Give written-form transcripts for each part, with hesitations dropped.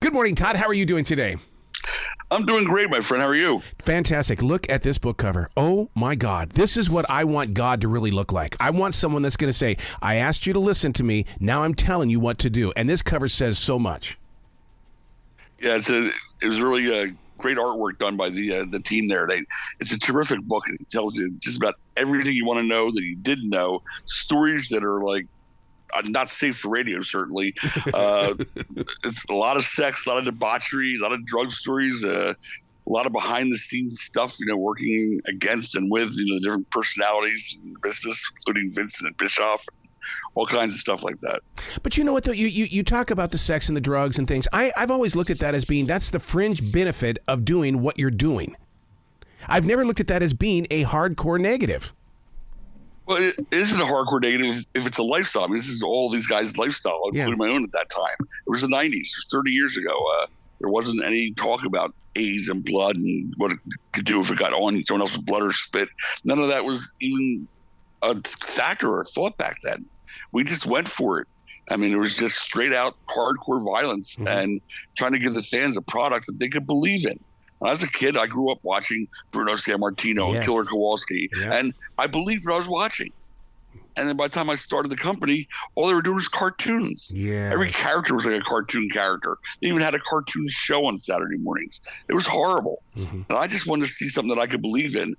Good morning, Todd. How are you doing today? I'm doing great, my friend. How are you? Fantastic. Look at this book cover. Oh, my God. This is what I want God to really look like. I want someone that's going to say, I asked you to listen to me. Now I'm telling you what to do. And this cover says so much. Yeah, it was really great artwork done by the team there. It's a terrific book. It tells you just about everything you want to know that you didn't know. Stories that are like not safe for radio, certainly. It's a lot of sex, a lot of debauchery, a lot of drug stories, a lot of behind the scenes stuff, working against and with, the different personalities in the business, including Vincent and Bischoff, all kinds of stuff like that. But you know what, though? You talk about the sex and the drugs and things. I've always looked at that as being, that's the fringe benefit of doing what you're doing. I've never looked at that as being a hardcore negative. Well, it isn't a hardcore negative if it's a lifestyle. I mean, this is all these guys' lifestyle, including my own at that time. It was the 90s. It was 30 years ago. There wasn't any talk about AIDS and blood and what it could do if it got on someone else's blood or spit. None of that was even a factor or a thought back then. We just went for it. I mean, it was just straight out hardcore violence and trying to give the fans a product that they could believe in. When I was a kid, I grew up watching Bruno Sammartino and Killer Kowalski, and I believed what I was watching. And then by the time I started the company, all they were doing was cartoons. Yeah, every character was like a cartoon character. They even had a cartoon show on Saturday mornings. It was horrible. And I just wanted to see something that I could believe in.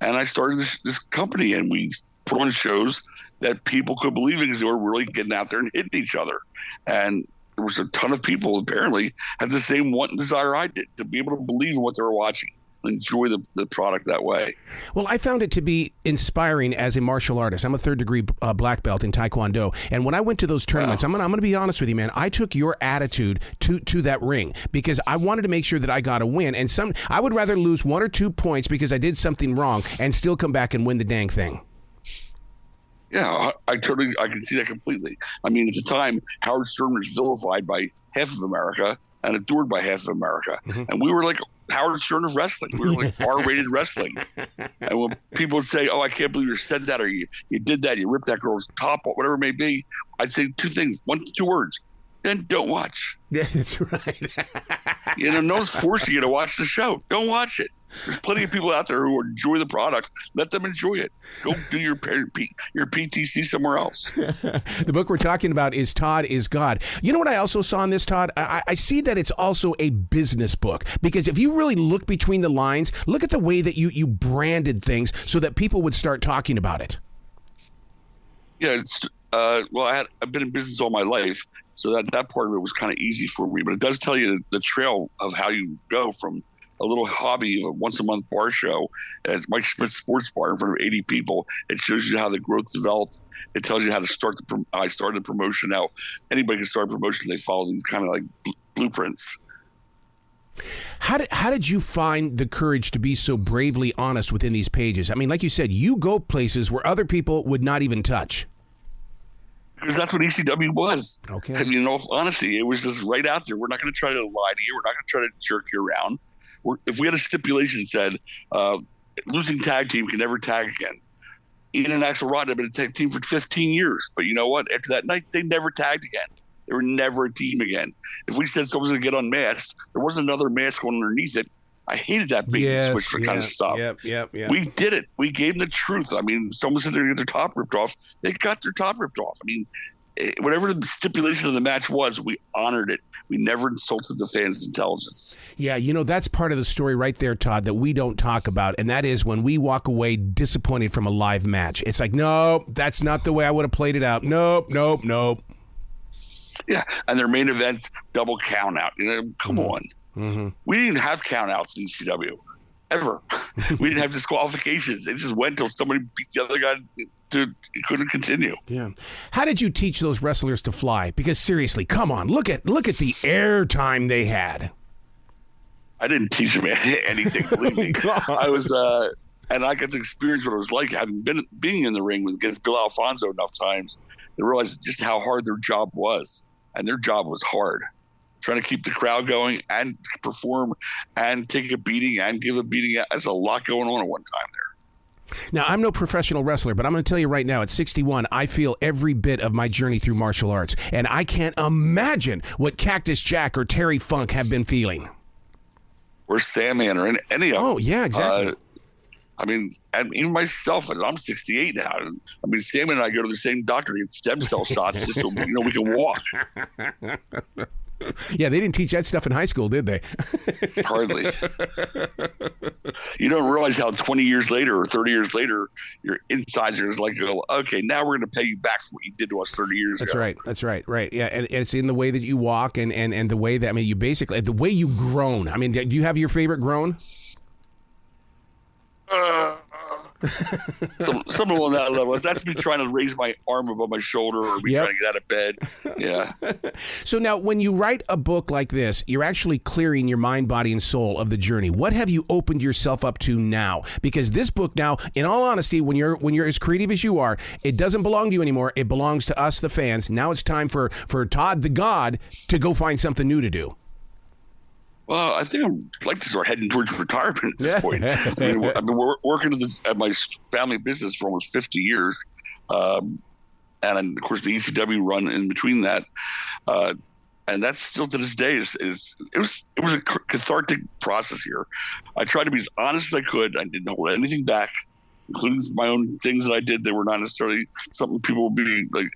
And I started this company, and we put on shows that people could believe in because they were really getting out there and hitting each other. And there was a ton of people apparently had the same want and desire I did, to be able to believe in what they were watching, enjoy the product that way. Well, I found it to be inspiring as a martial artist. I'm a third-degree black belt in Taekwondo, and when I went to those tournaments, I'm gonna be honest with you, man, I took your attitude to that ring because I wanted to make sure that I got a win, and I would rather lose 1 or 2 points because I did something wrong and still come back and win the dang thing. Yeah, I can see that completely. I mean, at the time, Howard Stern was vilified by half of America and adored by half of America. And we were like Howard Stern of wrestling. We were like R-rated wrestling. And when people would say, oh, I can't believe you said that, or you did that, you ripped that girl's top, whatever it may be, I'd say 2 things, 2 words. Then don't watch. Yeah, that's right. No one's forcing you to watch the show. Don't watch it. There's plenty of people out there who enjoy the product. Let them enjoy it. Go do your PTC somewhere else. The book we're talking about is Tod is God. You know what I also saw in this, Todd? I see that it's also a business book, because if you really look between the lines, look at the way that you branded things so that people would start talking about it. Yeah, I've been in business all my life, so that part of it was kind of easy for me. But it does tell you the trail of how you go from a little hobby of a once-a-month bar show at Mike Schmidt's Sports Bar in front of 80 people. It shows you how the growth developed. It tells you how to start I started the promotion. Now, anybody can start a promotion. They follow these kind of like blueprints. How did you find the courage to be so bravely honest within these pages? I mean, like you said, you go places where other people would not even touch. Because that's what ECW was. Okay. And in all honesty, it was just right out there. We're not going to try to lie to you. We're not going to try to jerk you around. If we had a stipulation that said losing tag team can never tag again. Ian and Axl Rotten have been a tag team for 15 years. But you know what? After that night, they never tagged again. They were never a team again. If we said someone's going to get unmasked, there wasn't another mask on underneath it. I hated that bait and switch for kind of stuff. Yep. We did it. We gave them the truth. I mean, someone said they're going to get their top ripped off. They got their top ripped off. I mean, whatever the stipulation of the match was, we honored it. We never insulted the fans' intelligence. Yeah, that's part of the story right there, Todd, that we don't talk about, and that is when we walk away disappointed from a live match. It's like, no, that's not the way I would have played it out. Nope. Yeah, and their main events, double count out. Come on. We didn't have count outs in ECW, ever. We didn't have disqualifications. They just went until somebody beat the other guy. Couldn't continue. Yeah. How did you teach those wrestlers to fly? Because seriously, come on, look at the air time they had. I didn't teach them anything. Believe me. I was, and I got to experience what it was like having being in the ring against Bill Alfonso enough times to realize just how hard their job was, and their job was hard. Trying to keep the crowd going and perform and take a beating and give a beating. There's a lot going on at one time there. Now, I'm no professional wrestler, but I'm going to tell you right now, at 61, I feel every bit of my journey through martial arts, and I can't imagine what Cactus Jack or Terry Funk have been feeling. Or Sandman or any of them. Oh, yeah, exactly. I mean, and even myself, and I'm 68 now. I mean, Sandman and I go to the same doctor to get stem cell shots just so we can walk. Yeah, they didn't teach that stuff in high school, did they? Hardly. You don't realize how 20 years later or 30 years later, your insides are like, okay, now we're going to pay you back for what you did to us 30 years ago. That's right. Yeah, and it's in the way that you walk and the way that, I mean, you basically, the way you groan. I mean, do you have your favorite groan? Something on that level. That's me trying to raise my arm above my shoulder or me trying to get out of bed. Yeah. So now when you write a book like this, you're actually clearing your mind, body, and soul of the journey. What have you opened yourself up to now? Because this book now, in all honesty, when you're as creative as you are, it doesn't belong to you anymore. It belongs to us, the fans. Now it's time for Tod the God to go find something new to do. Well, I think I'd like to start heading towards retirement at this point. I mean, I've been working at my family business for almost 50 years. And of course, the ECW run in between that. And that's still to this day it was a cathartic process here. I tried to be as honest as I could. I didn't hold anything back, including my own things that I did that were not necessarily something people would be like,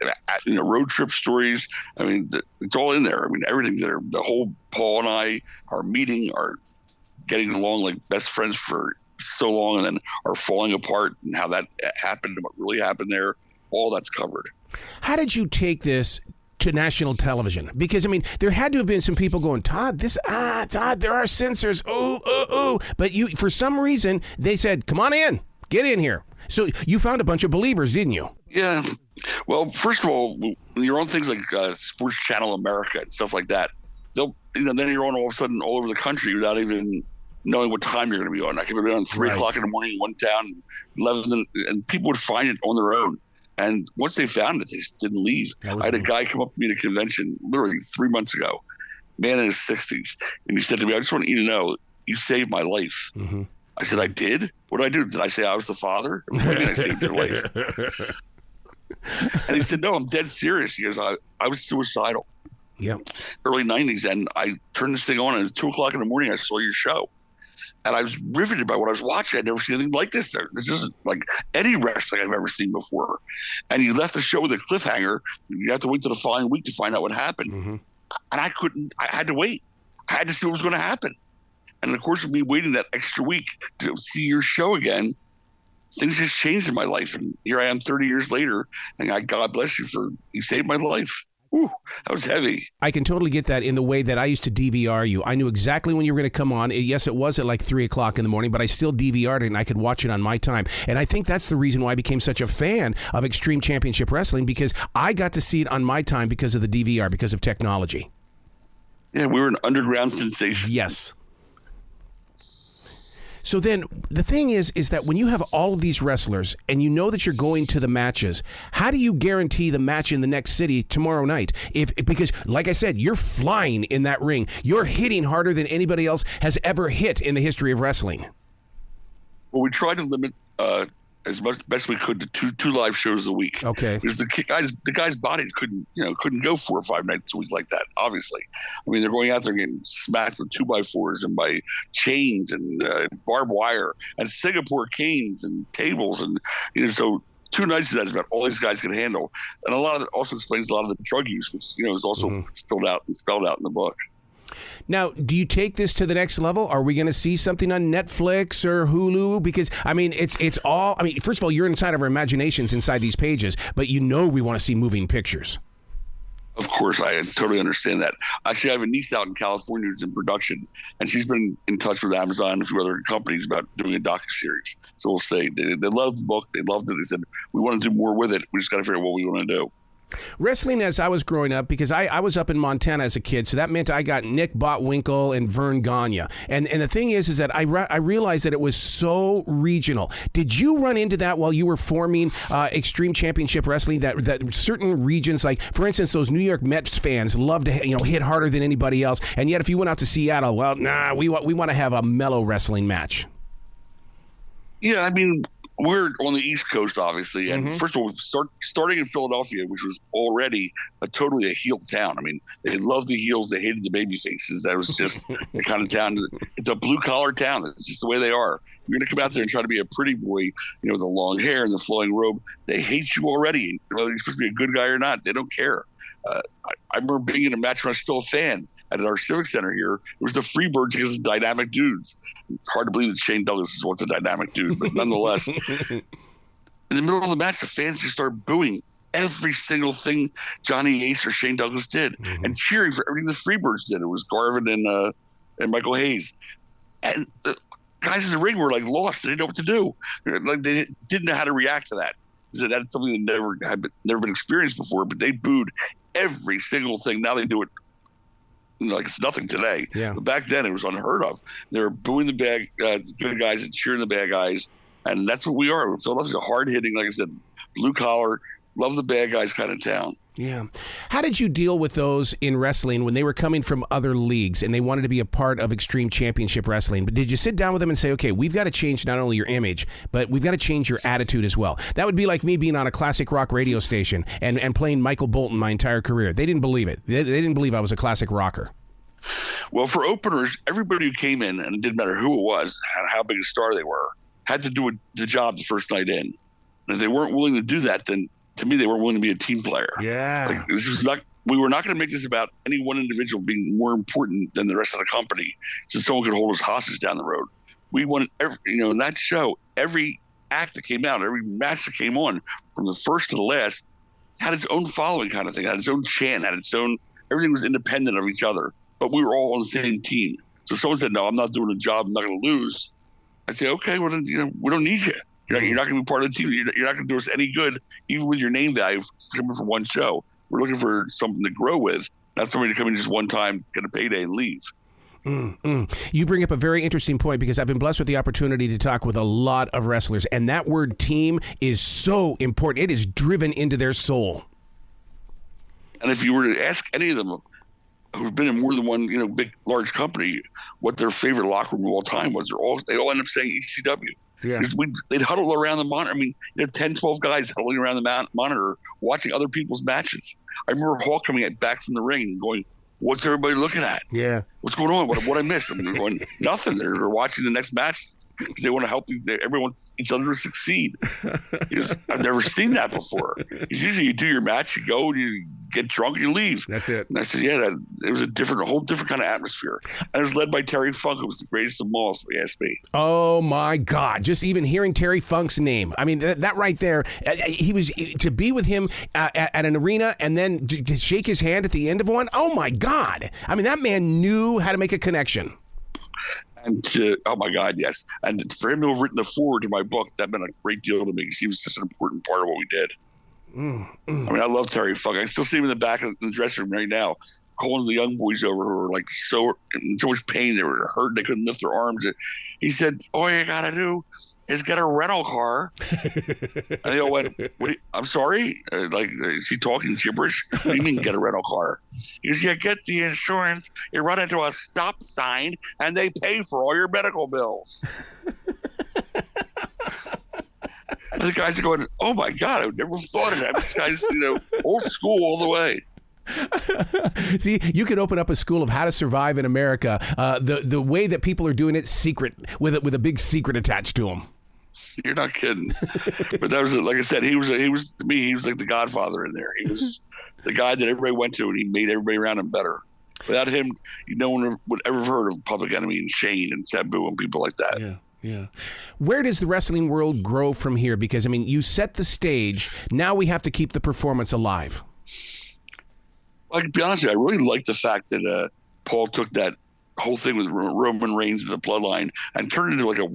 road trip stories. I mean, it's all in there. I mean, everything's there. The whole Paul and I, our meeting, our getting along like best friends for so long, and then our falling apart and how that happened and what really happened there. All that's covered. How did you take this to national television? Because, I mean, there had to have been some people going, Tod, there are censors. Oh. But for some reason, they said, come on in. Get in here. So you found a bunch of believers, didn't you? Yeah. Well, first of all, when you're on things like Sports Channel America and stuff like that, then you're on all of a sudden all over the country without even knowing what time you're going to be on. I could be on 3 o'clock in the morning in one town, 11, and people would find it on their own. And once they found it, they just didn't leave. I had a guy come up to me at a convention literally 3 months ago, man in his 60s, and he said to me, I just want you to know, you saved my life. Mm-hmm. I said, I did? What did I do? Did I say I was the father? What do you mean I saved your life? And he said, no, I'm dead serious. He goes, I was suicidal. Yeah. Early 90s, and I turned this thing on, and at 2 o'clock in the morning, I saw your show. And I was riveted by what I was watching. I'd never seen anything like this. This isn't like any wrestling I've ever seen before. And you left the show with a cliffhanger. You have to wait till the following week to find out what happened. Mm-hmm. And I had to wait. I had to see what was going to happen. And of course, with me waiting that extra week to see your show again, things just changed in my life. And here I am 30 years later, and God bless you saved my life. Ooh, that was heavy. I can totally get that in the way that I used to DVR you. I knew exactly when you were going to come on. Yes, it was at like 3 o'clock in the morning, but I still DVR'd it and I could watch it on my time. And I think that's the reason why I became such a fan of Extreme Championship Wrestling, because I got to see it on my time because of the DVR, because of technology. Yeah, we were an underground sensation. Yes. So then the thing is that when you have all of these wrestlers and you know that you're going to the matches, how do you guarantee the match in the next city tomorrow night? Because, like I said, you're flying in that ring. You're hitting harder than anybody else has ever hit in the history of wrestling. Well, we tried to limit as much best we could to two live shows a week. Okay. Because the guy's bodies couldn't go 4 or 5 nights a week like that, obviously. I mean, they're going out there getting smacked with 2x4s and by chains and barbed wire and Singapore canes and tables. And, so 2 nights of that is about all these guys can handle. And a lot of it also explains a lot of the drug use, which, is also spelled out in the book. Now, do you take this to the next level? Are we going to see something on Netflix or Hulu? Because, I mean, it's all, first of all, you're inside of our imaginations inside these pages, but we want to see moving pictures. Of course, I totally understand that. Actually, I have a niece out in California who's in production, and she's been in touch with Amazon and a few other companies about doing a docuseries. So we'll say they loved the book. They loved it. They said, we want to do more with it. We just got to figure out what we want to do. Wrestling as I was growing up, because I was up in Montana as a kid, so that meant I got Nick Botwinkle and Vern Gagne. And the thing is that I realized that it was so regional. Did you run into that while you were forming Extreme Championship Wrestling, that certain regions, like, for instance, those New York Mets fans love to hit harder than anybody else, and yet if you went out to Seattle, well, we want to have a mellow wrestling match? Yeah, I mean, we're on the East Coast, obviously, and first of all, starting in Philadelphia, which was already totally a heel town. I mean, they loved the heels, they hated the baby faces. That was just the kind of town. It's a blue collar town. It's just the way they are. You're going to come out there and try to be a pretty boy, with the long hair and the flowing robe. They hate you already, whether you're supposed to be a good guy or not. They don't care. I remember being in a match when I was still a fan at our Civic Center here. It was the Freebirds against the Dynamic Dudes. It's hard to believe that Shane Douglas is once a dynamic dude, but nonetheless, in the middle of the match, the fans just started booing every single thing Johnny Ace or Shane Douglas did and cheering for everything the Freebirds did. It was Garvin and Michael Hayes. And the guys in the ring were like lost. They didn't know what to do. Like they didn't know how to react to that. That's something that never been experienced before, but they booed every single thing. Now they do it like it's nothing today. Yeah. But back then it was unheard of. They were booing the good guys and cheering the bad guys, and that's what we are. Philadelphia's a hard-hitting, like I said, blue-collar, love the bad guys kind of town. Yeah. How did you deal with those in wrestling when they were coming from other leagues and they wanted to be a part of Extreme Championship Wrestling? But did you sit down with them and say, okay, we've got to change not only your image, but we've got to change your attitude as well? That would be like me being on a classic rock radio station and playing Michael Bolton my entire career. They didn't believe it. They didn't believe I was a classic rocker. Well, for openers, everybody who came in, and it didn't matter who it was, how big a star they were, had to do the job the first night in. And if they weren't willing to do that, then to me, they weren't willing to be a team player. Yeah. Like, we were not going to make this about any one individual being more important than the rest of the company so someone could hold us hostage down the road. We wanted, in that show, every act that came out, every match that came on, from the first to the last, had its own following kind of thing, had its own chant, had its own, everything was independent of each other, but we were all on the same team. So if someone said, no, I'm not doing a job, I'm not going to lose, I'd say, okay, well, then, we don't need you. You're not going to be part of the team. You're not going to do us any good, even with your name value coming from one show. We're looking for something to grow with, not somebody to come in just one time, get a payday, and leave. You bring up a very interesting point because I've been blessed with the opportunity to talk with a lot of wrestlers, and that word team is so important. It is driven into their soul. And if you were to ask any of them who've been in more than one, big, large company, what their favorite locker room of all time was, they all end up saying ECW. Yeah. Because they'd huddle around the monitor. I mean, 10, 12 guys huddling around the monitor watching other people's matches. I remember Hawk coming back from the ring and going, what's everybody looking at? Yeah. What's going on? What I missed? They're going, nothing. They're watching the next match. They want to help everyone, each other to succeed. I've never seen that before. Usually you do your match, you go, you get drunk, you leave. That's it. And I said, yeah, it was a whole different kind of atmosphere. And it was led by Terry Funk, who was the greatest of them all, if you ask me. Oh my God! Just even hearing Terry Funk's name, I mean, that right there, he was to be with him at an arena and then to shake his hand at the end of one. Oh my God! I mean, that man knew how to make a connection. And oh my God, yes. And for him to have written the foreword to my book, that meant a great deal to me because he was such an important part of what we did. I mean, I love Terry Funk. I still see him in the back of the dressing room right now, calling the young boys over who were like so in so much pain. They were hurt. They couldn't lift their arms. He said, all you got to do is get a rental car. And they all went, I'm sorry? Is he talking gibberish? What do you mean get a rental car? He goes, you get the insurance, you run into a stop sign, and they pay for all your medical bills. And the guys are going, oh my God, I would never thought of that. This guy's, old school all the way. See, you could open up a school of how to survive in America, the way that people are doing it secret, with a big secret attached to them. You're not kidding. But that was, like I said, he was to me, he was like the Godfather in there. He was the guy that everybody went to, and he made everybody around him better. Without him, no one would ever have heard of Public Enemy and Shane and Sabu and people like that. Yeah. Yeah. Where does the wrestling world grow from here? Because, I mean, you set the stage. Now we have to keep the performance alive. Well, to be honest with you, I really like the fact that Paul took that whole thing with Roman Reigns and the Bloodline and turned it into like a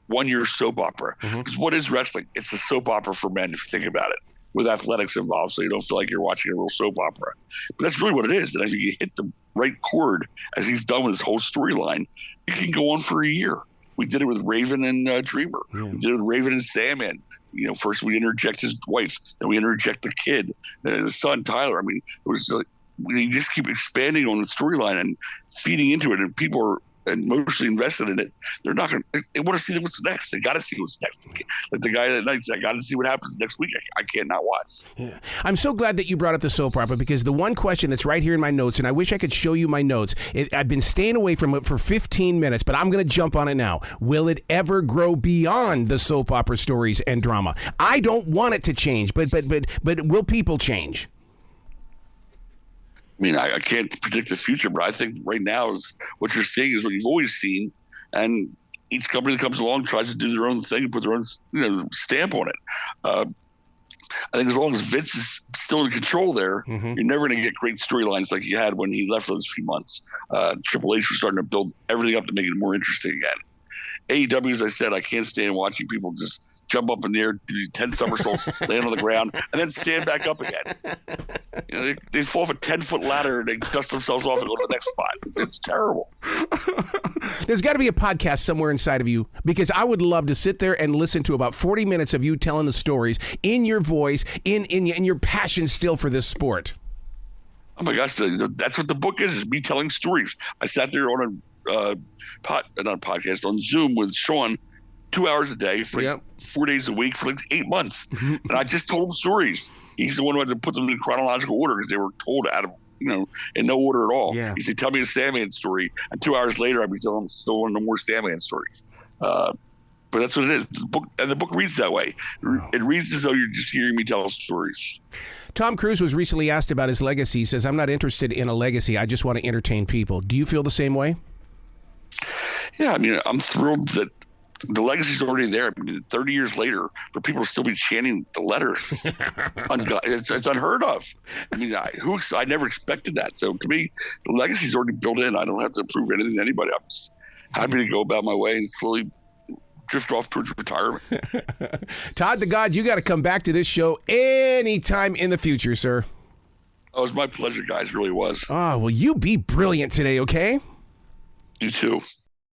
one-year soap opera. Because what is wrestling? It's a soap opera for men, if you think about it, with athletics involved, so you don't feel like you're watching a real soap opera. But that's really what it is. And if you hit the right chord, as he's done with his whole storyline, it can go on for a year. We did it with Raven and Dreamer. Yeah. We did it with Raven and Sandman. First we interject his wife, then we interject the kid, then the son Tyler. I mean, it was like we just keep expanding on the storyline and feeding into it, and people are emotionally invested in it, they're not going to, they want to see what's next. They got to see what's next. Like the guy that night, I got to see what happens next week. I can't not watch. Yeah. I'm so glad that you brought up the soap opera, because the one question that's right here in my notes, and I wish I could show you my notes, I've been staying away from it for 15 minutes, but I'm going to jump on it now. Will it ever grow beyond the soap opera stories and drama? I don't want it to change, but will people change? I mean, I can't predict the future, but I think right now is what you're seeing is what you've always seen, and each company that comes along tries to do their own thing and put their own stamp on it. I think as long as Vince is still in control there, you're never going to get great storylines like you had when he left for those few months. Triple H was starting to build everything up to make it more interesting again. AEW, as I said, I can't stand watching people just jump up in the air, do 10 somersaults, land on the ground, and then stand back up again. They fall off a 10-foot ladder and they dust themselves off and go to the next spot. It's terrible. There's got to be a podcast somewhere inside of you, because I would love to sit there and listen to about 40 minutes of you telling the stories in your voice, in your passion still for this sport. Oh my gosh, that's what the book is me telling stories. I sat there on on Zoom with Sean 2 hours a day for 4 days a week for 8 months. And I just told him stories. He's the one who had to put them in chronological order because they were told out of, in no order at all. Yeah. He said, tell me a Sandman story. And 2 hours later, I'd be telling him still no more Sandman stories. But that's what it is. The book reads that way. Wow. It reads as though you're just hearing me tell stories. Tom Cruise was recently asked about his legacy. He says, I'm not interested in a legacy. I just want to entertain people. Do you feel the same way? Yeah, I mean, I'm thrilled that the legacy's already there. I mean, 30 years later, for people to still be chanting the letters, it's unheard of. I mean, I never expected that. So to me, the legacy's already built in. I don't have to prove anything to anybody. I'm just happy to go about my way and slowly drift off towards retirement. Tod the God, you got to come back to this show anytime in the future, sir. Oh, it was my pleasure, guys. It really was. Oh, well, you be brilliant today, okay? You too.